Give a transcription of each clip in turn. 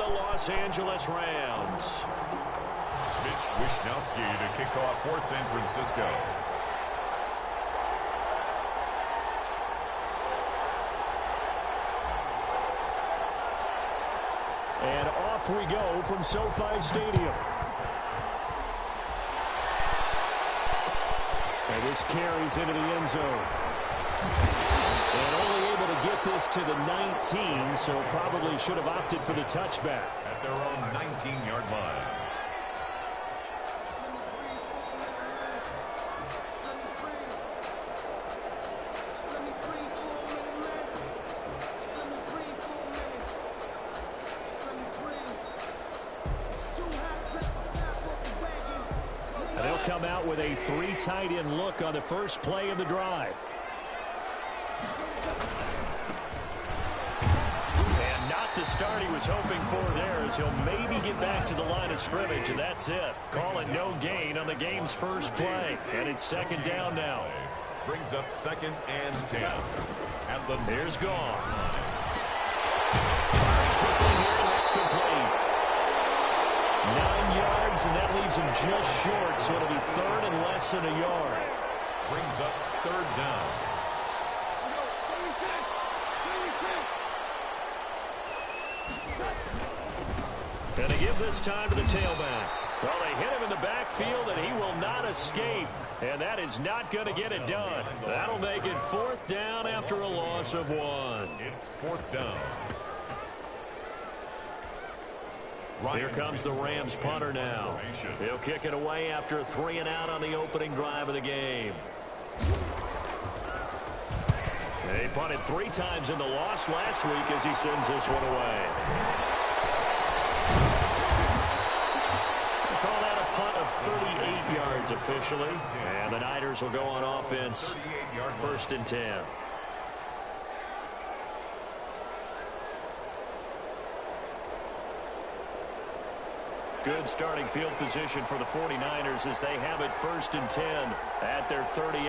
the Los Angeles Rams. Mitch Wishnowsky to kick off for San Francisco. And off we go from SoFi Stadium. And this carries into the end zone. And only able to get this to the 19, so probably should have opted for the touchback. At their own 19-yard line. Come out with a 3 tight end look on the first play of the drive. And not the start he was hoping for there, as he'll maybe get back to the line of scrimmage, and that's it. Call it no gain on the game's first play. And it's second down now. Brings up 2nd and 10. And the here's gone. Quickly here, and that's complete. 9 yards, and that leaves him just short, so it'll be 3rd and less than a yard. Brings up 3rd down. And they give this time to the tailback. Well, they hit him in the backfield, and he will not escape. And that is not going to get it done. That'll make it 4th down after a loss of 1. It's 4th down. Here comes the Rams punter now. He'll kick it away after a 3 and out on the opening drive of the game. They punted 3 times in the loss last week as he sends this one away. They call that a punt of 38 yards officially. And the Niners will go on offense. 1st and 10. Good starting field position for the 49ers as they have it 1st and 10 at their 38.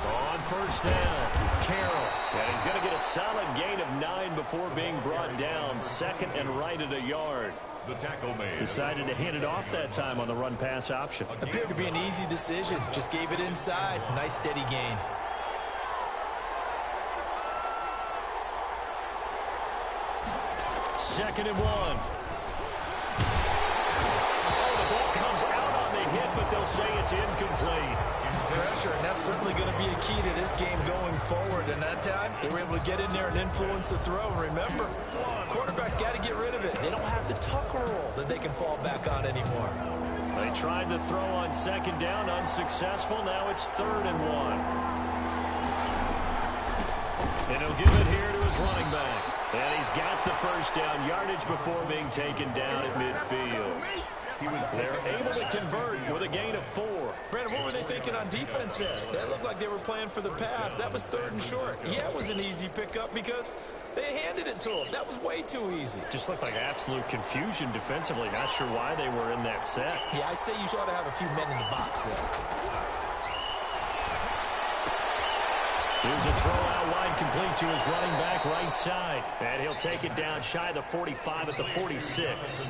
On 1st down, Carroll. And he's going to get a solid gain of 9 before being brought down. 2nd and right at a yard. The tackle made. Decided to hand it off that time on the run-pass option. Appeared to be an easy decision. Just gave it inside. Nice steady gain. Second and 1. But they'll say it's incomplete. Pressure, and that's certainly going to be a key to this game going forward. And that time, they were able to get in there and influence the throw. Remember, quarterbacks got to get rid of it. They don't have the tucker roll that they can fall back on anymore. They tried the throw on 2nd down, unsuccessful. Now it's 3rd and 1. And he'll give it here to his running back. And he's got the 1st down yardage before being taken down at midfield. They're able to convert with a gain of 4. Brandon, what were they thinking on defense there? That looked like they were playing for the pass. That was 3rd and short. Yeah, it was an easy pickup because they handed it to him. That was way too easy. Just looked like absolute confusion defensively. Not sure why they were in that set. Yeah, I'd say you ought to have a few men in the box there. Here's a throw out wide complete to his running back right side. And he'll take it down shy of the 45 at the 46.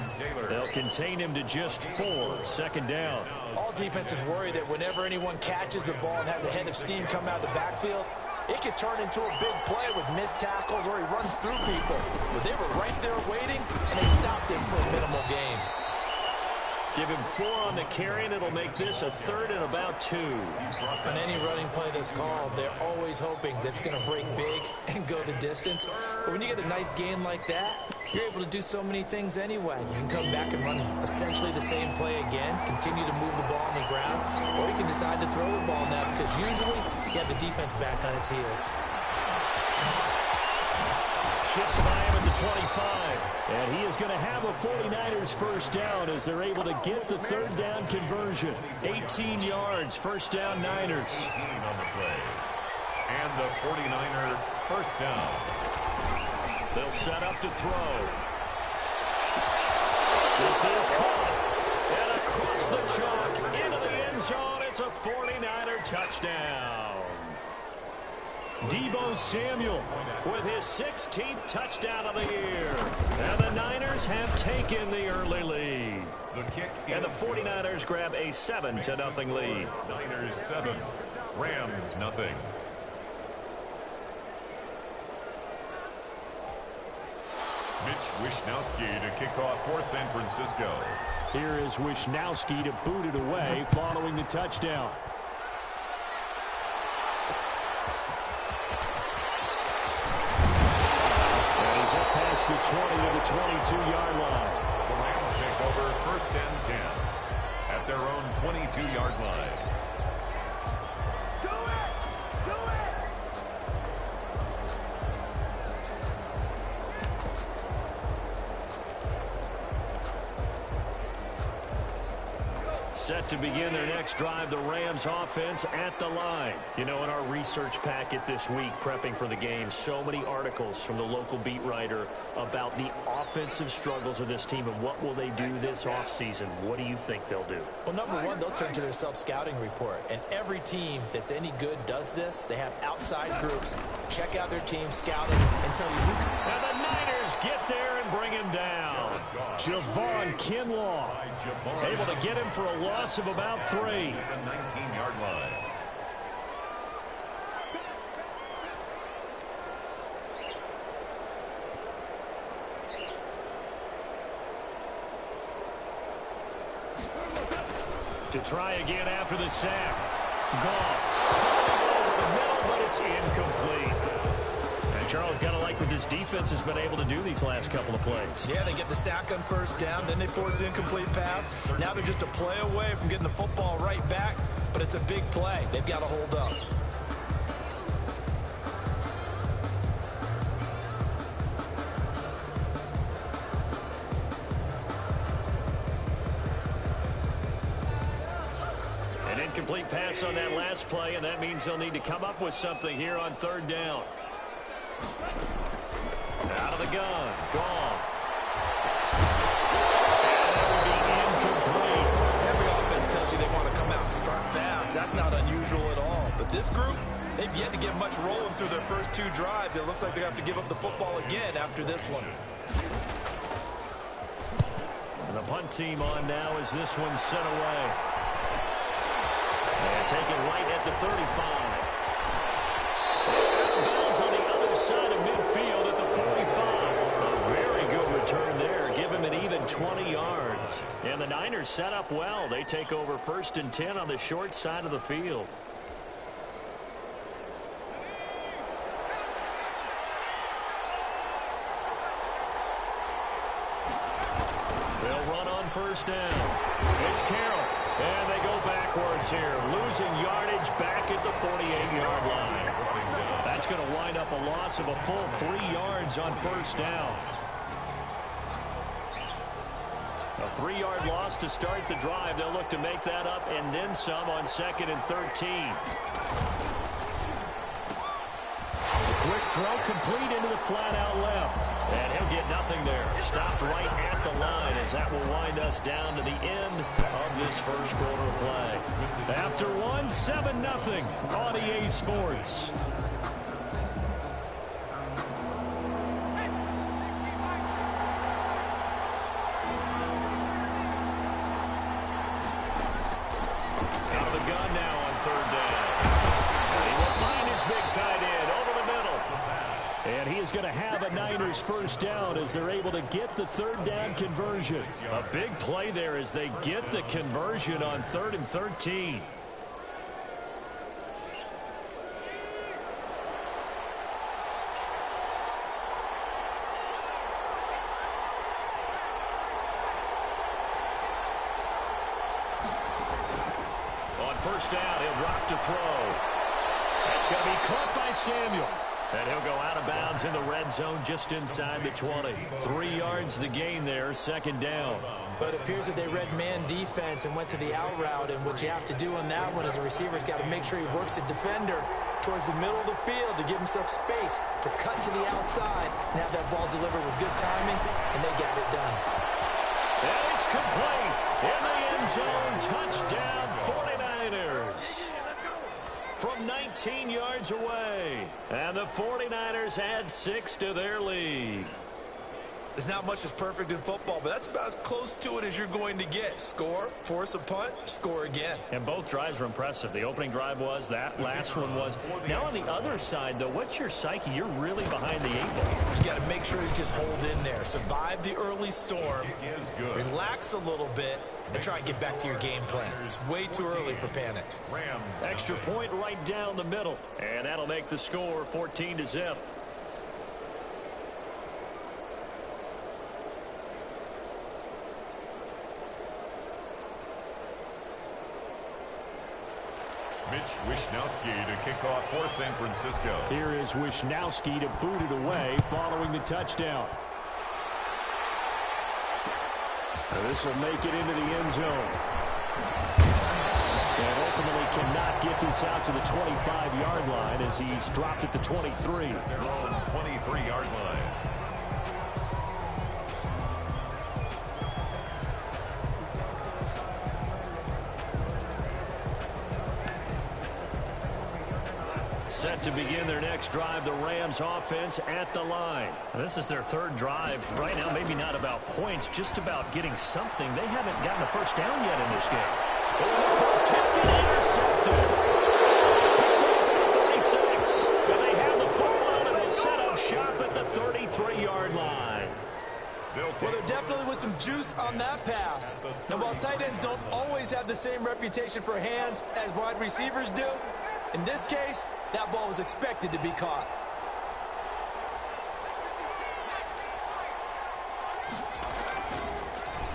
They'll contain him to just 4. 2nd down. All defenses worry that whenever anyone catches the ball and has a head of steam come out of the backfield, it could turn into a big play with missed tackles or he runs through people. But they were right there waiting, and they stopped him for a minimal gain. Give him 4 on the carry, and it'll make this a 3rd and about 2. On any running play that's called, they're always hoping that it's going to break big and go the distance. But when you get a nice gain like that, you're able to do so many things anyway. You can come back and run essentially the same play again, continue to move the ball on the ground, or you can decide to throw the ball now because usually you have the defense back on its heels. Shifts by him at the 25. And he is going to have a 49ers 1st down as they're able to get the 3rd down conversion. 18 yards, 1st down Niners. 18 on the play. And the 49er 1st down. They'll set up to throw. This is caught. And across the chalk into the end zone. It's a 49er touchdown. Debo Samuel with his 16th touchdown of the year. And the Niners have taken the early lead. And the 49ers grab a 7-0 lead. Niners 7, Rams nothing. Mitch Wishnowsky to kick off for San Francisco. Here is Wishnowsky to boot it away following the touchdown. And he's up past the 20 to the 22-yard line. The Rams take over 1st and 10 at their own 22-yard line. Set to begin their next drive, the Rams offense at the line. You know, in our research packet this week, prepping for the game, so many articles from the local beat writer about the offensive struggles of this team and what will they do this offseason. What do you think they'll do? Well, number one, they'll turn to their self-scouting report. And every team that's any good does this. They have outside groups. Check out their team, scout it, and tell you who can. And the Niners get there and bring him down. Javon Kinlaw able to get him for a loss of about 3. The 19-yard line. To try again after the sack. Goff throwing over the middle, but it's incomplete. And Charles, got to like what this defense has been able to do these last couple of plays. Yeah, they get the sack on 1st down, then they force the incomplete pass. Now they're just a play away from getting the football right back, but it's a big play. They've got to hold up. An incomplete pass on that last play, and that means they'll need to come up with something here on 3rd down. Out of the gun, Goff. And that would be incomplete. Every offense tells you they want to come out and start fast. That's not unusual at all. But this group, they've yet to get much rolling through their first 2 drives. It looks like they're going to have to give up the football again after this one. And the punt team on now as this one's sent away. And taken right at the 35. And bounds on the other side of midfield at the 45. A very good return there. Give him an even 20 yards. And the Niners set up well. They take over 1st and 10 on the short side of the field. They'll run on 1st down. It's Carroll. And they go backwards here, losing yardage back at the 48-yard line. That's going to wind up a loss of a full 3 yards on 1st down. A 3-yard loss to start the drive. They'll look to make that up and then some on 2nd and 13. Quick throw complete into the flat out left. And he'll get nothing there. Stopped right at the line as that will wind us down to the end of this first quarter play. After 7-0 on EA Sports. Out of the gun now on 3rd down. And he will find his big tight end over the middle. And he is going to have a Niners 1st down as they're able to get the 3rd down conversion. A big play there as they get the conversion on 3rd and 13. On 1st down, he'll drop to throw. That's going to be caught by Samuel. And he'll go out of bounds in the red zone just inside the 20. 3 yards the gain there, 2nd down. But it appears that they read man defense and went to the out route. And what you have to do on that one is a receiver's got to make sure he works the defender towards the middle of the field to give himself space to cut to the outside and have that ball delivered with good timing, and they got it done. And it's complete in the end zone. Touchdown, 49ers. from 19 yards away. And the 49ers add 6 to their lead. There's not much that's perfect in football, but that's about as close to it as you're going to get. Score, force a punt, score again. And both drives were impressive. The opening drive was, that last one was. Now on the other side, though, what's your psyche? You're really behind the 8 ball. You got to make sure you just hold in there. Survive the early storm. Relax a little bit and try and get back to your game plan. It's way too early for panic. Extra point right down the middle. And that'll make the score 14-0. Mitch Wishnowsky to kick off for San Francisco. Here is Wishnowsky to boot it away following the touchdown. This will make it into the end zone. And ultimately cannot get this out to the 25-yard line as he's dropped at the 23. Their own 23-yard line. Set to begin their next drive, the Rams offense at the line. This is their third drive. Right now, maybe not about points, just about getting something. They haven't gotten a first down yet in this game. Oh, this ball's tipped and intercepted. Picked off at the 36. And they have the football and they'll set up shop at the 33-yard line. Well, there definitely was some juice on that pass. And while tight ends don't always have the same reputation for hands as wide receivers do, in this case, that ball was expected to be caught.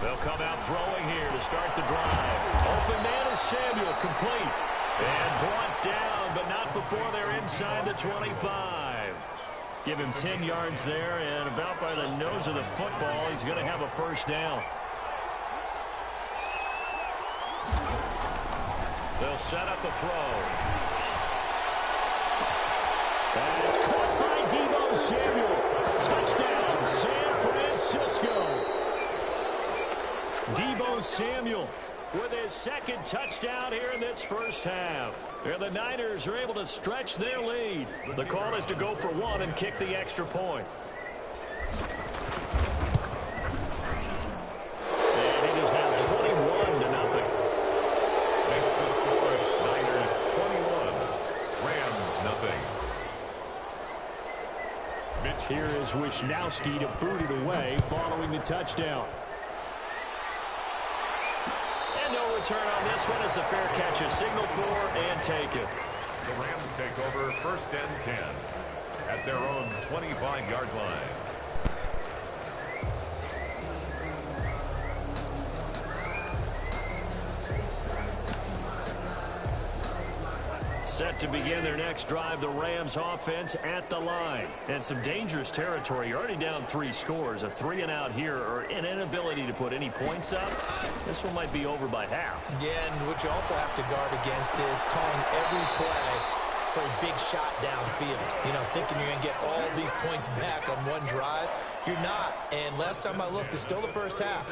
They'll come out throwing here to start the drive. Open man is Samuel, complete. And brought down, but not before they're inside the 25. Give him 10 yards there, and about by the nose of the football, he's going to have a first down. They'll set up a throw. And it's caught by Deebo Samuel. Touchdown, San Francisco. Deebo Samuel with his second touchdown here in this first half. And the Niners are able to stretch their lead. The call is to go for one and kick the extra point. And it is now 21-0. Makes the score Niners 21, Rams nothing. Mitch here is Wishnowsky to boot it away following the touchdown. And no return on this one as the fair catch is signaled for and taken. The Rams take over first and 10 at their own 25-yard line. Set to begin their next drive, the Rams offense at the line. And some dangerous territory. You're already down 3 scores. A 3-and-out here or an inability to put any points up. This one might be over by half. Yeah, and what you also have to guard against is calling every play for a big shot downfield. You know, thinking you're going to get all these points back on one drive. You're not. And last time I looked, it's still the first half.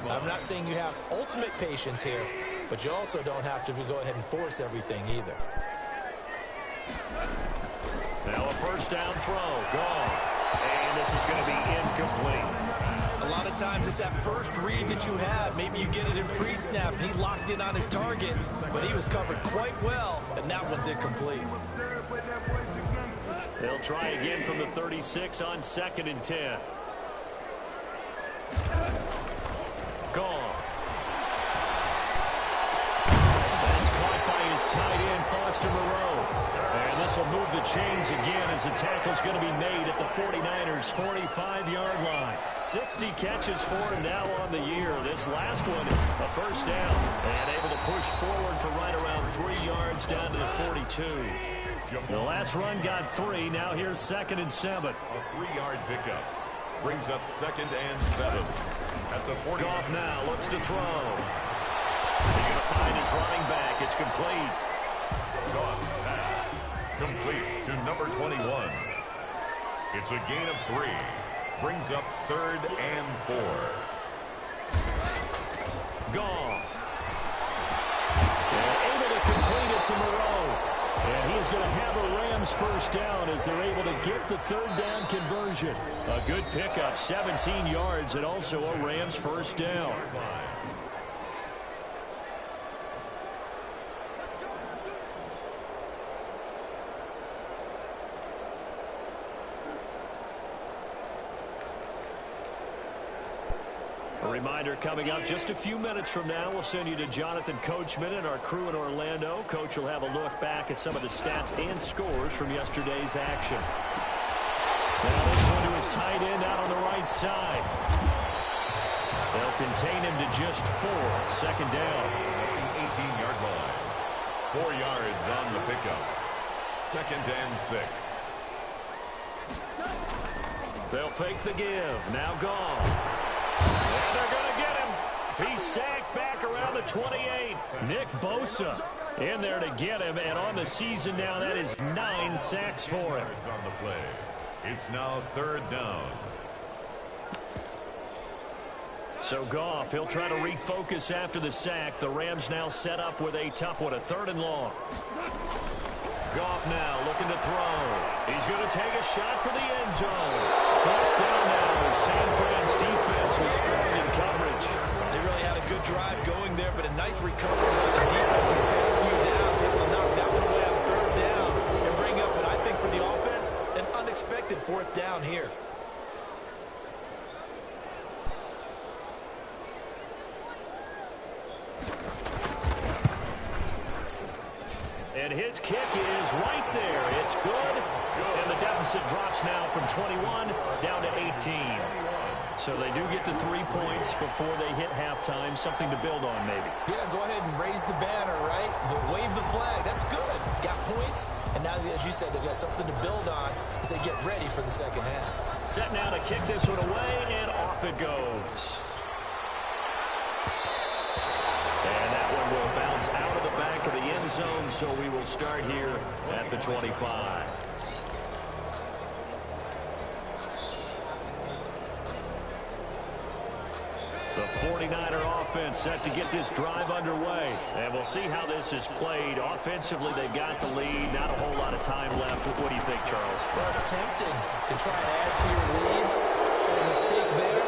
I'm not saying you have ultimate patience here, but you also don't have to go ahead and force everything either. Now a first down throw, gone. And this is going to be incomplete. A lot of times it's that first read that you have. Maybe you get it in pre-snap. He locked in on his target, but he was covered quite well, and that one's incomplete. They'll try again from the 36 on 2nd and 10. Gone. That's caught by his tight end, Foster Moreau. And this will move the chains again as the tackle's going to be made at the 49ers' 45-yard line. 60 catches for him now on the year. This last one, a first down. And able to push forward for right around 3 yards down to the 42. The last run got 3. Now here's 2nd and 7. A 3-yard pickup brings up 2nd and 7 at the 40. Goff now looks to throw. He's going to find his running back. It's complete. Goff's pass complete to number 21. It's a gain of 3. Brings up 3rd and 4. Goff. And able to complete it to Moreau. And he is going to have a Rams first down as they're able to get the third down conversion. A good pickup, 17 yards, and also a Rams first down. A reminder coming up just a few minutes from now, we'll send you to Jonathan Coachman and our crew in Orlando. Coach will have a look back at some of the stats and scores from yesterday's action. Now this one to his tight end out on the right side. They'll contain him to just 4. Second down. 18-yard line. 4 yards on the pickup. 2nd and 6. They'll fake the give. Now gone. And they're going to get him. He's sacked back around the 28. Nick Bosa in there to get him. And on the season now, that is 9 sacks for him. On the play. It's now 3rd down. So Goff, he'll try to refocus after the sack. The Rams now set up with a tough one, a 3rd and long. Goff now looking to throw. He's going to take a shot for the end zone. 4th down now. San Fran's defense was strong in coverage. They really had a good drive going there, but a nice recovery by the defense these past few downs, able to knock that one away on 3rd down and bring up what I think for the offense, an unexpected 4th down here. And his kick is right there. It's good. And the deficit drops now from 21 down to 18. So they do get to 3 points before they hit halftime. Something to build on, maybe. Yeah, go ahead and raise the banner, right? Wave the flag. That's good. Got points. And now, as you said, they've got something to build on as they get ready for the second half. Set now to kick this one away, and off it goes. And that one will bounce out of the back of the end zone, so we will start here at the 25. The 49er offense set to get this drive underway. And we'll see how this is played. Offensively, they've got the lead. Not a whole lot of time left. What do you think, Charles? Well, it's tempting to try and add to your lead. But a mistake there,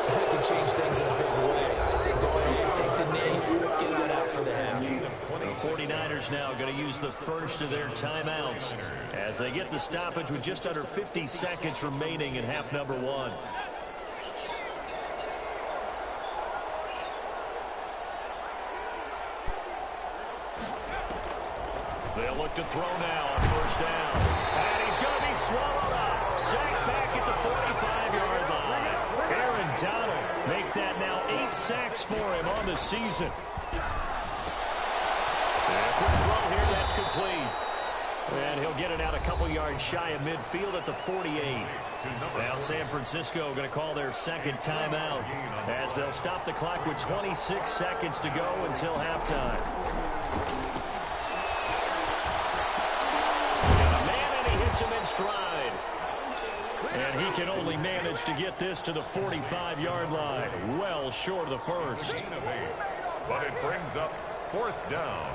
that can change things in a big way. I say go ahead, take the knee, get on out for the half. The 49ers now going to use the first of their timeouts as they get the stoppage with just under 50 seconds remaining in half number 1. They'll look to throw now on 1st down. And he's going to be swallowed up. Sacked back at the 45-yard line. Aaron Donald make that now 8 sacks for him on the season. And a quick throw here. That's complete. And he'll get it out a couple yards shy of midfield at the 48. Now San Francisco going to call their second timeout as they'll stop the clock with 26 seconds to go until halftime. Him in stride. And he can only manage to get this to the 45-yard line. Well short of the first. But it brings up 4th down.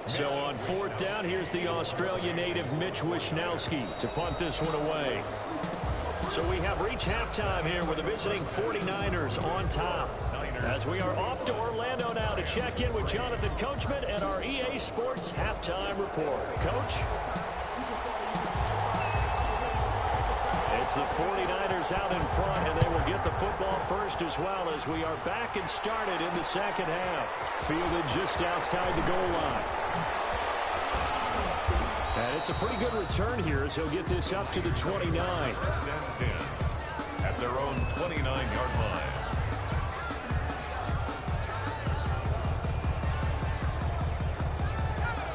So on 4th down, here's the Australian native Mitch Wishnowsky to punt this one away. So we have reached halftime here with the visiting 49ers on top. As we are off to Orlando now to check in with Jonathan Coachman and our EA Sports halftime report. Coach? It's the 49ers out in front, and they will get the football first as well as we are back and started in the second half. Fielded just outside the goal line. And it's a pretty good return here as he'll get this up to the 29. 10 at their own 29-yard line.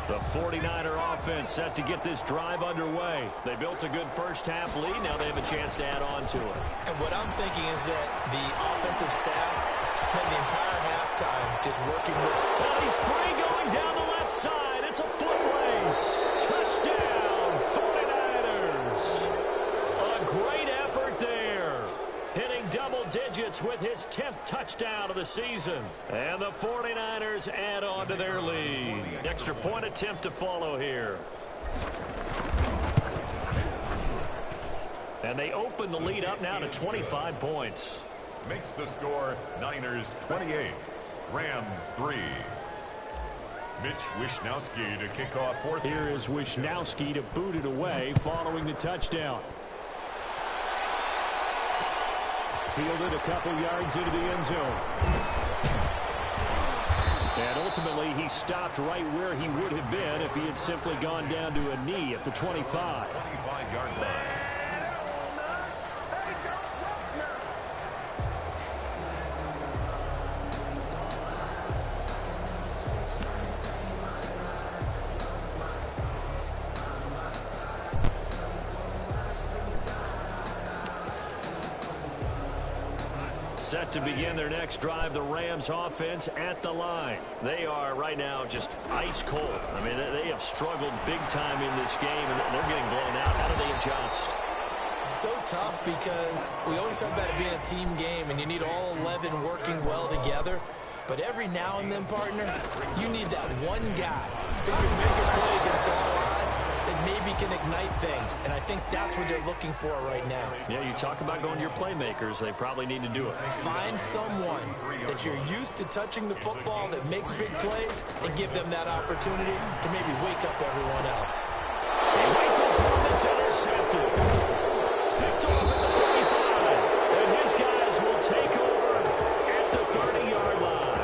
The 49er offense set to get this drive underway. They built a good first half lead. Now they have a chance to add on to it. And what I'm thinking is that the offensive staff spent the entire halftime just working with. And he's free going down the left side. It's a foot race. Touchdown, 49ers. right there. Hitting double digits with his 10th touchdown of the season. And the 49ers add on to their lead. Extra point attempt to follow here. And they open the lead up now to 25 points. Makes the score Niners 28, Rams 3. Mitch Wishnowsky to kick off fourth. Here is Wishnowsky to boot it away following the touchdown. Fielded a couple yards into the end zone. And ultimately, he stopped right where he would have been if he had simply gone down to a knee at the 25. 25-yard line. Set to begin their next drive, the Rams offense at the line. They are right now just ice cold. I mean, they have struggled big time in this game, and they're getting blown out. How do they adjust? So tough because we always talk about it being a team game, and you need all 11 working well together. But every now and then, partner, you need that one guy who can make a play against all odds that maybe can ignite things. And I think that's what they're looking for right now. Yeah, you talk about going to your playmakers. They probably need to do it. Find someone that you're used to touching the football that makes big plays and give them that opportunity to maybe wake up everyone else. He rifles one that's intercepted. Picked off at the 35. And his guys will take over at the 30-yard line.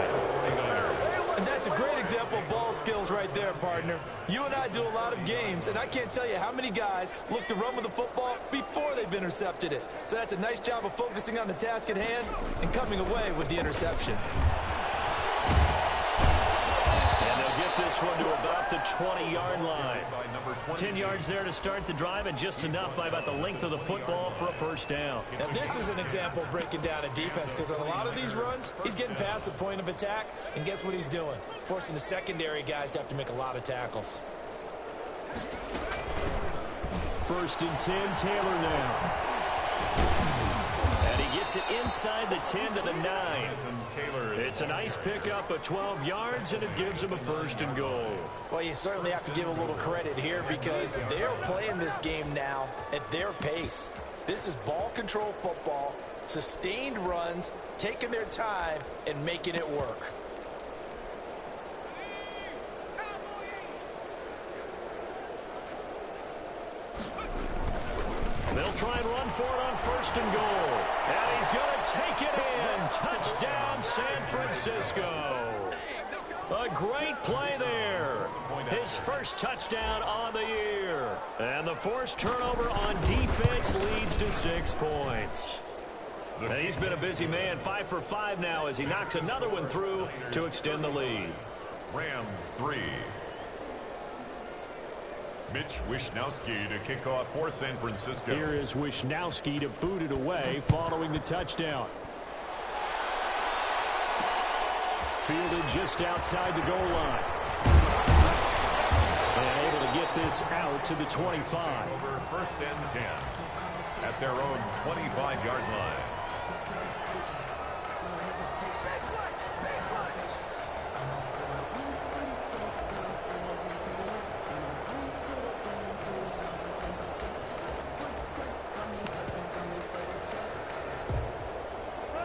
And that's a great example of ball skills right there, partner. You and I do a lot of games, and I can't tell you how many guys look to run with the football before they've intercepted it. So that's a nice job of focusing on the task at hand and coming away with the interception. And they'll get this one to about the 20-yard line. 10 yards there to start the drive, and just enough by about the length of the football for a first down. Now, this is an example of breaking down a defense, because on a lot of these runs, he's getting past the point of attack, and guess what he's doing? Forcing the secondary guys to have to make a lot of tackles. First and 10, Taylor now. And he gets it inside the 10 to the 9. It's a nice pickup of 12 yards, and it gives him a first and goal. Well, you certainly have to give a little credit here because they're playing this game now at their pace. This is ball control football, sustained runs, taking their time, and making it work. They'll try and run for it on first and goal. And he's going to take it in. Touchdown, San Francisco. A great play there. His first touchdown on the year. And the forced turnover on defense leads to 6 points. And he's been a busy man, 5 for 5 now as he knocks another one through to extend the lead. Rams 3. Mitch Wishnowsky to kick off for San Francisco. Here is Wishnowsky to boot it away following the touchdown. Fielded just outside the goal line. And able to get this out to the 25. Over first and 10 at their own 25-yard line.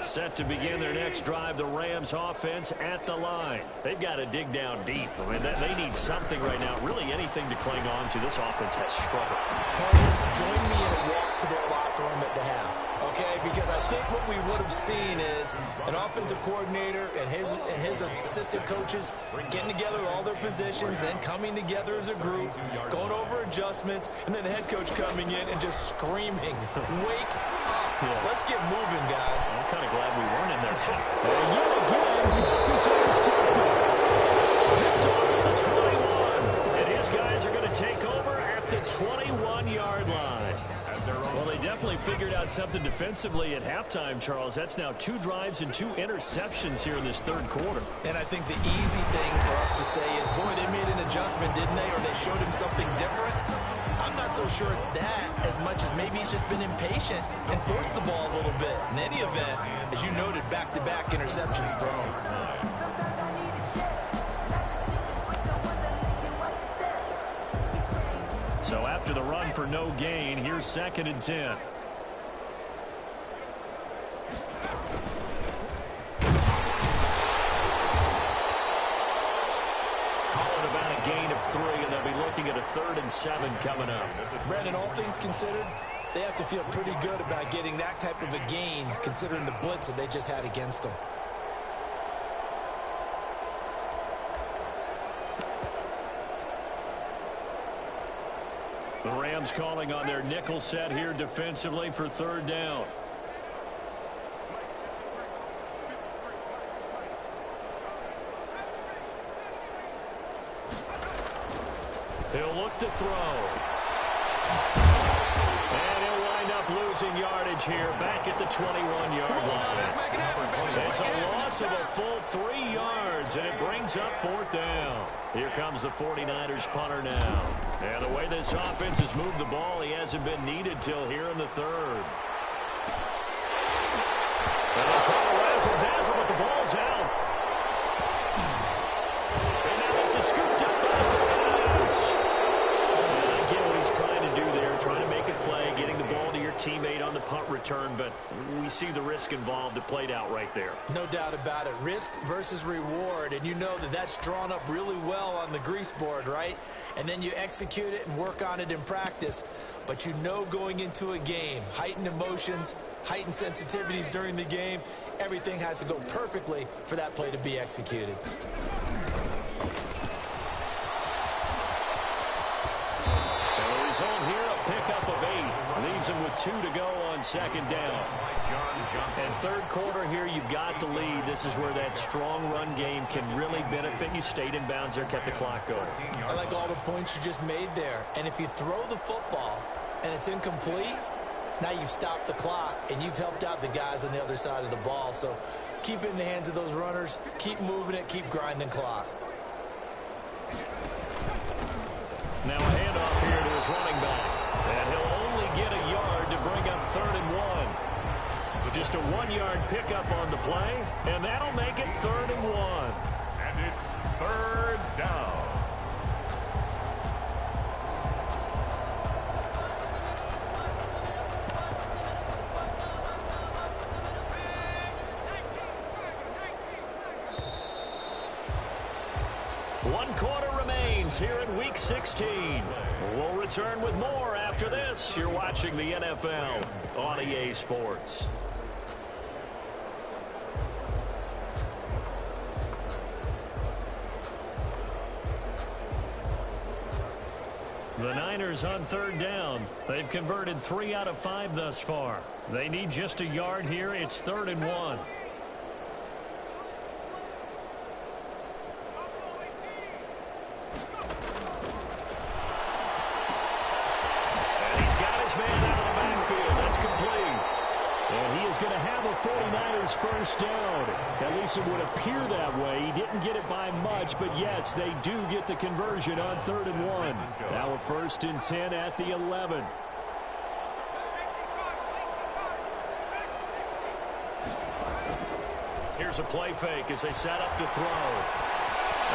Set to begin their next drive, the Rams offense at the line. They've got to dig down deep. I mean, they need something right now, really anything to cling on to. This offense has struggled. Join me in a walk to their locker room at the half, okay? Because I think what we would have seen is an offensive coordinator and his assistant coaches getting together with all their positions, then coming together as a group, going over adjustments, and then the head coach coming in and just screaming, wake up. Yeah. Let's get moving, guys. I'm kind of glad we weren't in there. And yet again, this intercepted. Picked off at the 21. And his guys are going to take over at the 21-yard line. Well, they definitely figured out something defensively at halftime, Charles. That's now 2 drives and 2 interceptions here in this third quarter. And I think the easy thing for us to say is, boy, they made an adjustment, didn't they? Or they showed him something different. I'm not not so sure it's that as much as maybe he's just been impatient and forced the ball a little bit. In any event, as you noted, back-to-back interceptions thrown. So after the run for no gain, here's 2nd and 10. Gain of 3, and they'll be looking at a 3rd and 7 coming up. Brandon, all things considered, they have to feel pretty good about getting that type of a gain, considering the blitz that they just had against them. The Rams calling on their nickel set here defensively for 3rd down. He'll look to throw. And he'll wind up losing yardage here back at the 21-yard line. It's a loss of a full 3 yards, and it brings up 4th down. Here comes the 49ers punter now. And the way this offense has moved the ball, he hasn't been needed till here in the 3rd. And they'll try to razzle-dazzle, but the ball's out. And now it's a scooped up by the 49ers. Trying to do there, trying to make a play, getting the ball to your teammate on the punt return, but we see the risk involved. It played out right there. No doubt about it. Risk versus reward, and you know that that's drawn up really well on the grease board, right? And then you execute it and work on it in practice. But you know going into a game, heightened emotions, heightened sensitivities during the game, everything has to go perfectly for that play to be executed. Result here, a pickup of 8. Leaves him with 2 to go on 2nd down. And 3rd quarter here, you've got the lead. This is where that strong run game can really benefit you. Stayed in bounds there, kept the clock going. I like all the points you just made there. And if you throw the football and it's incomplete, now you've stopped the clock and you've helped out the guys on the other side of the ball. So keep it in the hands of those runners. Keep moving it. Keep grinding clock. Now a handoff here to his running back. And he'll only get a yard to bring up 3rd and 1. With just a 1-yard pickup on the play, and that'll make it 3rd and 1. And it's 3rd down. One quarter remains here in Week 16. We'll return with more after this. You're watching the NFL on EA Sports. The Niners on 3rd down. They've converted 3 out of 5 thus far. They need just a yard here. It's 3rd and 1. Going to have a 49ers first down. At least it would appear that way. He didn't get it by much, but yes, they do get the conversion on 3rd and 1. Now a 1st and 10 at the 11. Here's a play fake as they set up to throw.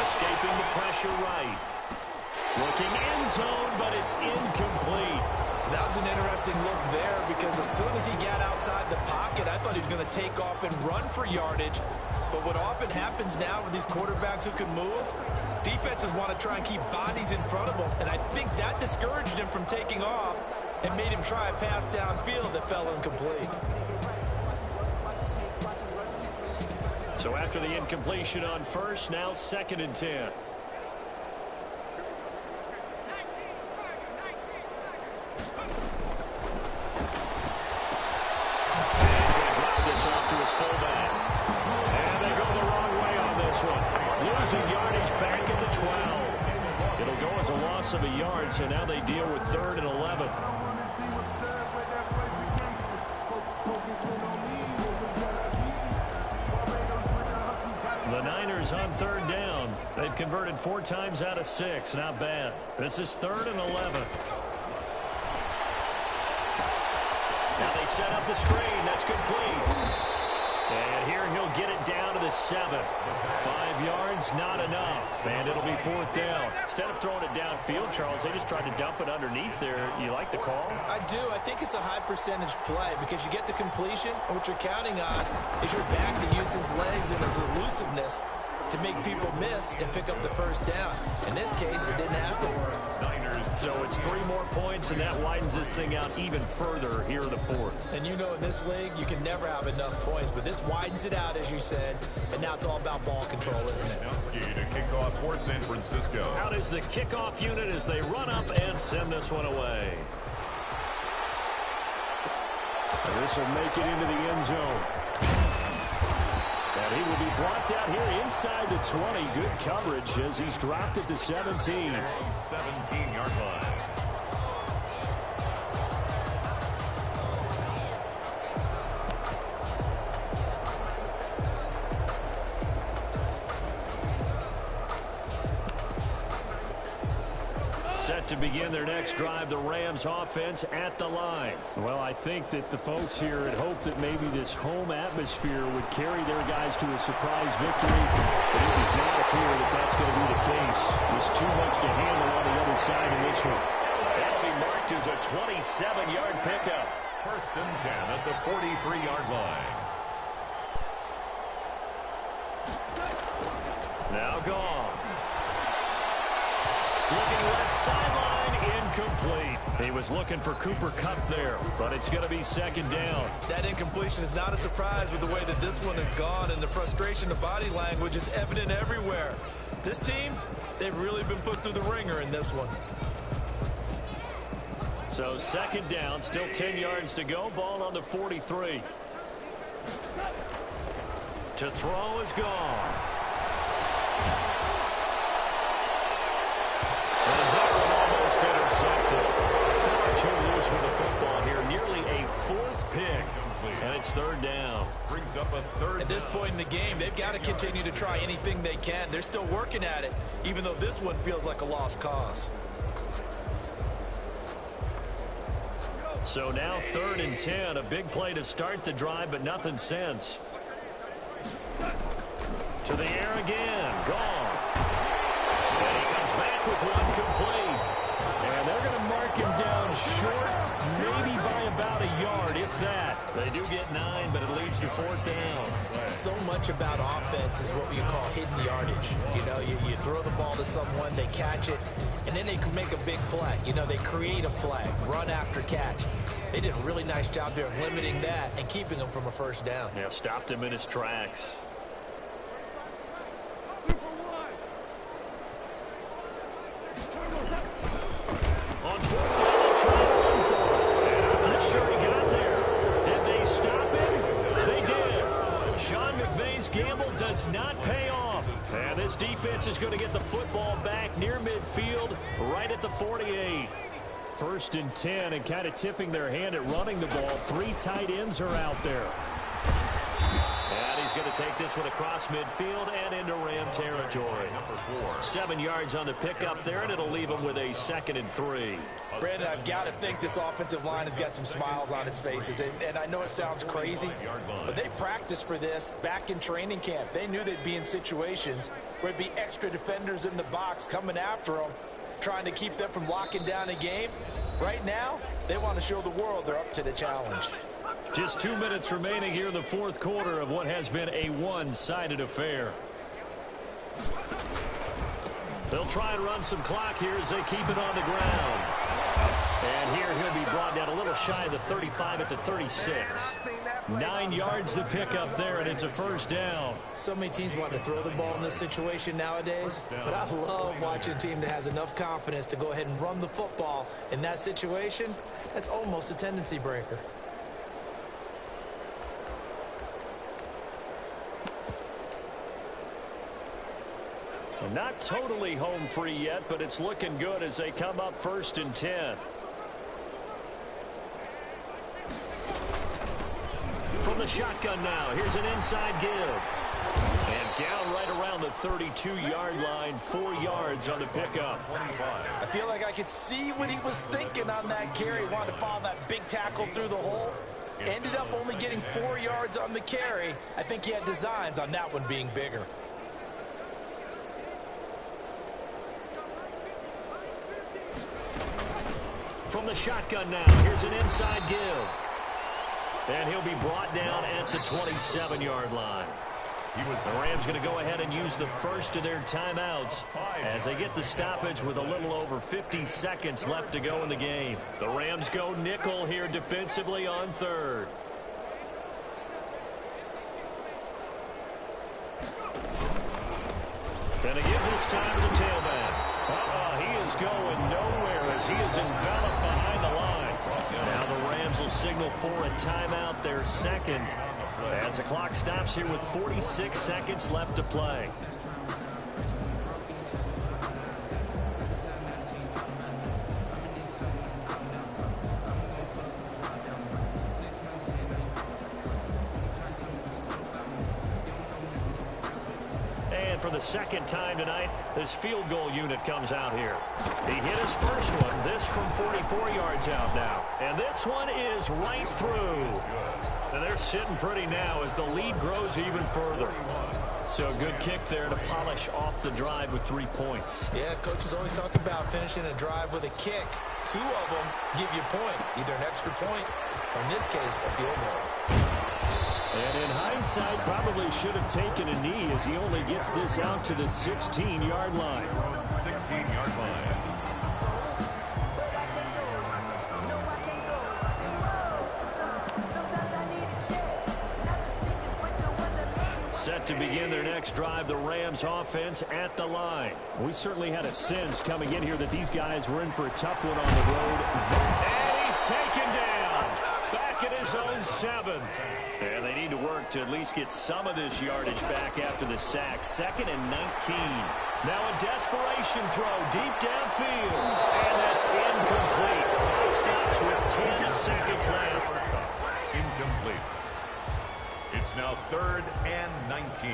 Escaping the pressure right. Looking end zone, but it's incomplete. That was an interesting look there because as soon as he got outside the pocket, I thought he was going to take off and run for yardage. But what often happens now with these quarterbacks who can move, defenses want to try and keep bodies in front of them. And I think that discouraged him from taking off and made him try a pass downfield that fell incomplete. So after the incompletion on 1st, now 2nd and 10. Of a yard, so now they deal with 3rd and 11. The Niners on 3rd down. They've converted 4 times out of 6. Not bad. This is 3rd and 11. Now they set up the screen. That's complete. And here he'll get it down to the 7. 5 yards, not enough. And it'll be 4th down. Instead of throwing it downfield, Charles, they just tried to dump it underneath there. You like the call? I do. I think it's a high percentage play because you get the completion, and what you're counting on is your back to use his legs and his elusiveness to make people miss and pick up the first down. In this case, it didn't happen. So it's 3 more points, and that widens this thing out even further here in the 4th. And you know in this league, you can never have enough points, but this widens it out, as you said, and now it's all about ball control, isn't it? To kick off for San Francisco. Out is the kickoff unit as they run up and send this one away. And this will make it into the end zone. And he will be brought down here inside the 20. Good coverage as he's dropped at the 17. 17-yard line. Set to begin their next drive, the Rams offense at the line. Well, I think that the folks here had hoped that maybe this home atmosphere would carry their guys to a surprise victory, but it does not appear that that's going to be the case. There's too much to handle on the other side in this one. That'll be marked as a 27-yard pickup. 1st and 10 at the 43-yard line. Now gone. Looking left sideline, incomplete. He was looking for Cooper Kupp there, but it's going to be 2nd down. That incompletion is not a surprise with the way that this one has gone, and the frustration of body language is evident everywhere. This team, they've really been put through the ringer in this one. So 2nd down, still 10 yards to go. Ball on the 43. To throw is gone. Almost intercepted. Far too loose with the football here. Nearly a 4th pick. And it's 3rd down. Brings up a 3rd. At this point in the game, they've got to continue to try anything they can. They're still working at it, even though this one feels like a lost cause. So now 3rd and 10. A big play to start the drive, but nothing since. To the air again. Gone. And he comes back with one complete. And they're going to mark him down short, maybe by about a yard, if that. They do get 9, but it leads to 4th down. So much about offense is what we call hidden yardage. You know, you throw the ball to someone, they catch it, and then they can make a big play. You know, they create a play, run after catch. They did a really nice job there of limiting that and keeping him from a 1st down. Yeah, stopped him in his tracks. On 4th down, they'll try to run for it. And I'm not sure he got there. Did they stop him? They did. Sean McVay's gamble does not pay off. And this defense is going to get the football back near midfield, right at the 48. 1st and 10, and kind of tipping their hand at running the ball. 3 tight ends are out there. And he's going to take this one across midfield and into Ram territory. 7 yards on the pickup there, and it'll leave him with a 2nd and 3. Brandon, I've got to think this offensive line has got some smiles on its faces. And I know it sounds crazy, but they practiced for this back in training camp. They knew they'd be in situations where there'd be extra defenders in the box coming after them, trying to keep them from locking down a game. Right now, they want to show the world they're up to the challenge. Just 2 minutes remaining here in the 4th quarter of what has been a one-sided affair. They'll try and run some clock here as they keep it on the ground. And here he'll be brought down a little shy of the 35 at the 36. 9 yards to pick up there, and it's a 1st down. So many teams want to throw the ball in this situation nowadays, but I love watching a team that has enough confidence to go ahead and run the football. In that situation, that's almost a tendency breaker. Not totally home free yet, but it's looking good as they come up 1st and 10. From the shotgun now, here's an inside give. And Down right around the 32-yard line, 4 yards on the pickup. I feel like I could see what he was thinking on that carry. Wanted to follow that big tackle through the hole. Ended up only getting 4 yards on the carry. I think he had designs on that one being bigger. From the shotgun now, here's an inside give. And he'll be brought down at the 27-yard line. The Rams going to go ahead and use the first of their timeouts as they get the stoppage with a little over 50 seconds left to go in the game. The Rams go nickel here defensively on third. And a give this time to the tailback. He is going nowhere as he is enveloped behind the line. Now the Rams will signal for a timeout, their second, as the clock stops here with 46 seconds left to play. And for the second time tonight, this field goal unit comes out here. He hit his first one, this from 44 yards out now. And this one is right through. And they're sitting pretty now as the lead grows even further. So a good kick there to polish off the drive with 3 points. Yeah, coaches always talk about finishing a drive with a kick. 2 of them give you points, either an extra point, or in this case, a field goal. And in hindsight, probably should have taken a knee as he only gets this out to the 16-yard line. 16-yard line. Set to begin their next drive, the Rams offense at the line. We certainly had a sense coming in here that these guys were in for a tough one on the road. And he's taken down. Back at his own 7. And they need to work to at least get some of this yardage back after the sack. 2nd and 19. Now a desperation throw deep downfield. And that's incomplete. Clock stops with 10 seconds left. Incomplete. It's now 3rd and 19.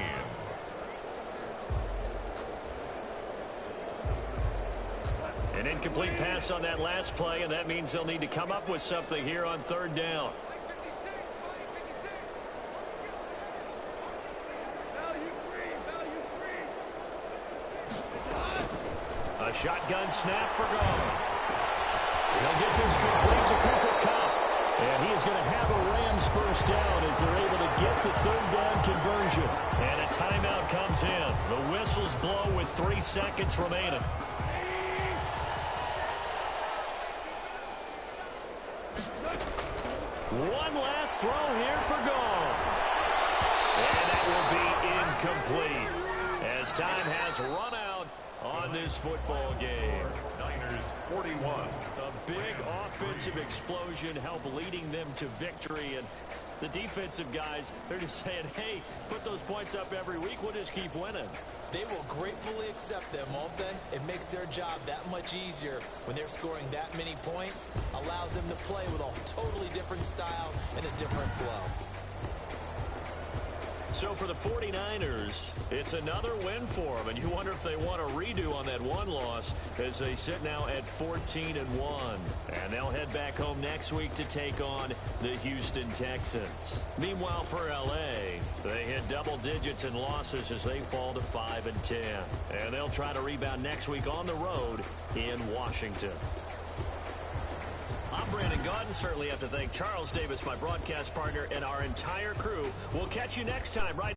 An incomplete pass on that last play, and that means they'll need to come up with something here on 3rd down. A shotgun snap for Gone. He'll get this complete to Cooper Kupp. And he is going to have a Rams first down as they're able to get the 3rd down conversion. And a timeout comes in. The whistles blow with 3 seconds remaining. One last throw here for Gone. And that will be incomplete as time has run out on this football game. Niners 41. A big offensive explosion helped leading them to victory. And the defensive guys, they're just saying, hey, put those points up every week. We'll just keep winning. They will gratefully accept them, won't they? It makes their job that much easier when they're scoring that many points. Allows them to play with a totally different style and a different flow. So for the 49ers, it's another win for them. And you wonder if they want a redo on that one loss as they sit now at 14-1. And they'll head back home next week to take on the Houston Texans. Meanwhile, for L.A., they hit double digits in losses as they fall to 5-10. And they'll try to rebound next week on the road in Washington. I'm Brandon Gaudin. Certainly have to thank Charles Davis, my broadcast partner, and our entire crew. We'll catch you next time right